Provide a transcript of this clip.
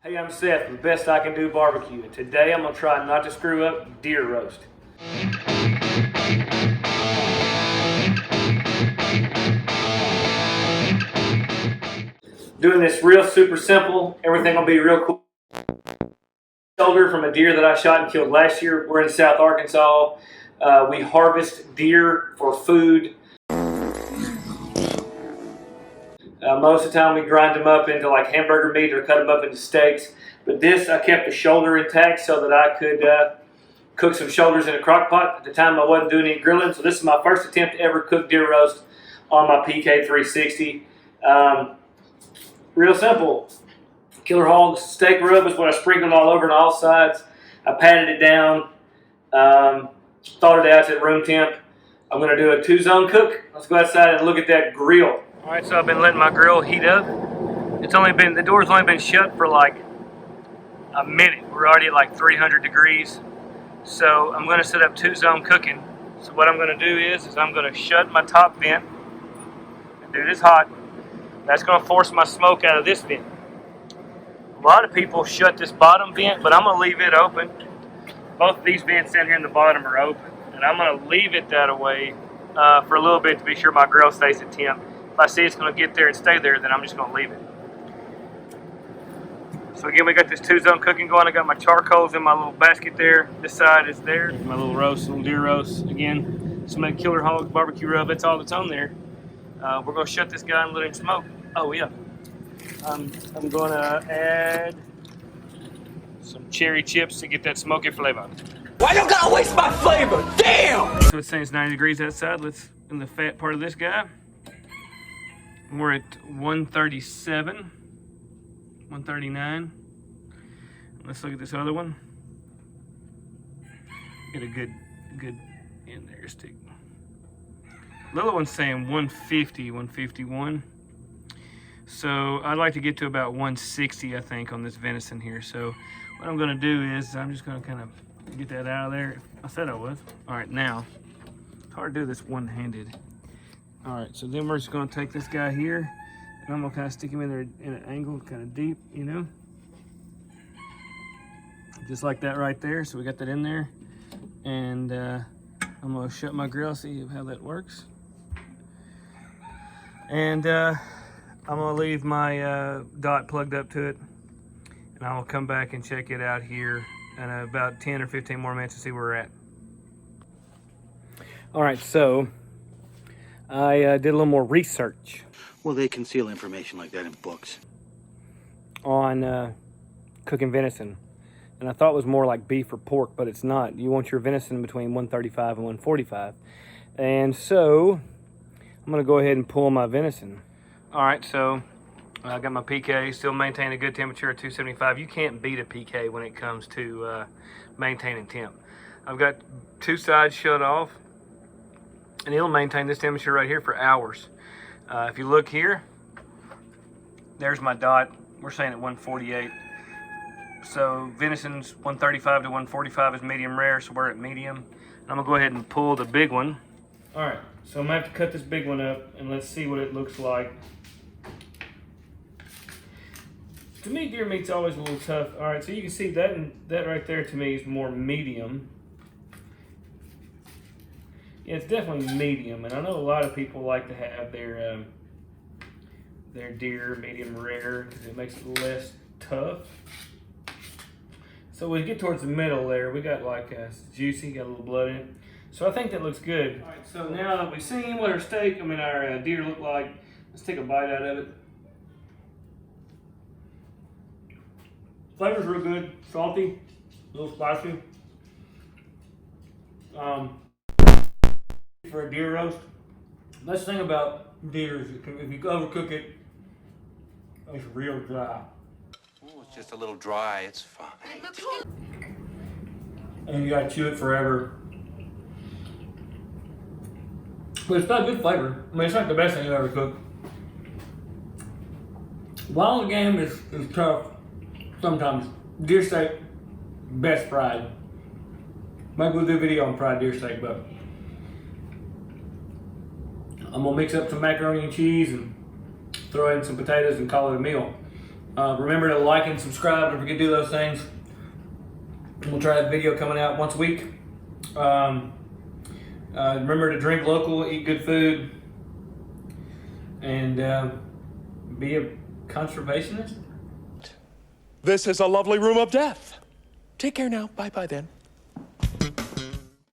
Hey, I'm Seth from Best I Can Do Barbecue, and today I'm going to try not to screw up deer roast. Doing this real super simple, everything will be real cool. Shoulder from a deer that I shot and killed last year. We're in South Arkansas. We harvest deer for food. Most of the time we grind them up into like hamburger meat or cut them up into steaks. But this, I kept the shoulder intact so that I could cook some shoulders in a crock pot. At the time I wasn't doing any grilling, so this is my first attempt to ever cook deer roast on my PK 360. Real simple. Killer Hogs steak rub is what I sprinkled all over on all sides. I patted it down, thawed it out at room temp. I'm going to do a 2-zone cook. Let's go outside and look at that grill. All right, so I've been letting my grill heat up. The door's only been shut for like a minute. We're already at like 300 degrees. So I'm going to set up 2-zone cooking. So what I'm going to do is I'm going to shut my top vent. And dude, it's hot. That's going to force my smoke out of this vent. A lot of people shut this bottom vent, but I'm going to leave it open. Both of these vents down here in the bottom are open. And I'm going to leave it that way for a little bit to be sure my grill stays at temp. If I see it's going to get there and stay there, then I'm just going to leave it. So again, we got this 2-zone cooking going. I got my charcoals in my little basket there. This side is there. My little roast, little deer roast. Again, some of that Killer Hogs barbecue rub. That's all that's on there. We're going to shut this guy and let him smoke. Oh yeah. I'm going to add some cherry chips to get that smoky flavor. Why you gotta waste my flavor? Damn! So it's saying it's 90 degrees outside. Let's in the fat part of this guy. We're at 137, 139. Let's look at this other one. Get a good in there stick. The other one's saying 150, 151. So I'd like to get to about 160, I think, on this venison here. So what I'm gonna do is I'm just gonna kind of get that out of there. I said I was. All right, now, it's hard to do this one-handed. All right, so then we're just gonna take this guy here, and I'm gonna kind of stick him in there in an angle, kind of deep, you know? Just like that right there. So we got that in there. And I'm gonna shut my grill, see how that works. And I'm gonna leave my dot plugged up to it, and I will come back and check it out here in about 10 or 15 more minutes to see where we're at. All right, so I did a little more research. Well, they conceal information like that in books. On cooking venison. And I thought it was more like beef or pork, but it's not. You want your venison between 135 and 145. And so I'm gonna go ahead and pull my venison. All right, so I got my PK, still maintaining a good temperature at 275. You can't beat a PK when it comes to maintaining temp. I've got 2 sides shut off, and it'll maintain this temperature right here for hours. If you look here, there's my dot. We're saying at 148. So venison's 135 to 145 is medium rare, so we're at medium. I'm gonna go ahead and pull the big one. All right, so I'm gonna have to cut this big one up, and let's see what it looks like. To me, deer meat's always a little tough. All right, so you can see that, and that right there to me is more medium. Yeah, it's definitely medium, and I know a lot of people like to have their deer medium rare because it makes it less tough. So we get towards the middle there, we got like it's juicy, got a little blood in it. So I think that looks good. All right, so now that we've seen what our deer look like, let's take a bite out of it. Flavor's real good, salty, a little spicy. For a deer roast, best thing about deer is if you overcook it, it's real dry. Oh, it's just a little dry. It's fine. And you gotta chew it forever. But it's got good flavor. I mean, it's not the best thing you ever cooked. Wild game is tough sometimes. Deer steak, best fried. Maybe we'll do a video on fried deer steak, but I'm gonna mix up some macaroni and cheese and throw in some potatoes and call it a meal. Remember to like and subscribe. Don't forget to do those things. We'll try a video coming out once a week. Remember to drink local, eat good food, and be a conservationist. This is a lovely room of death. Take care now. Bye-bye then.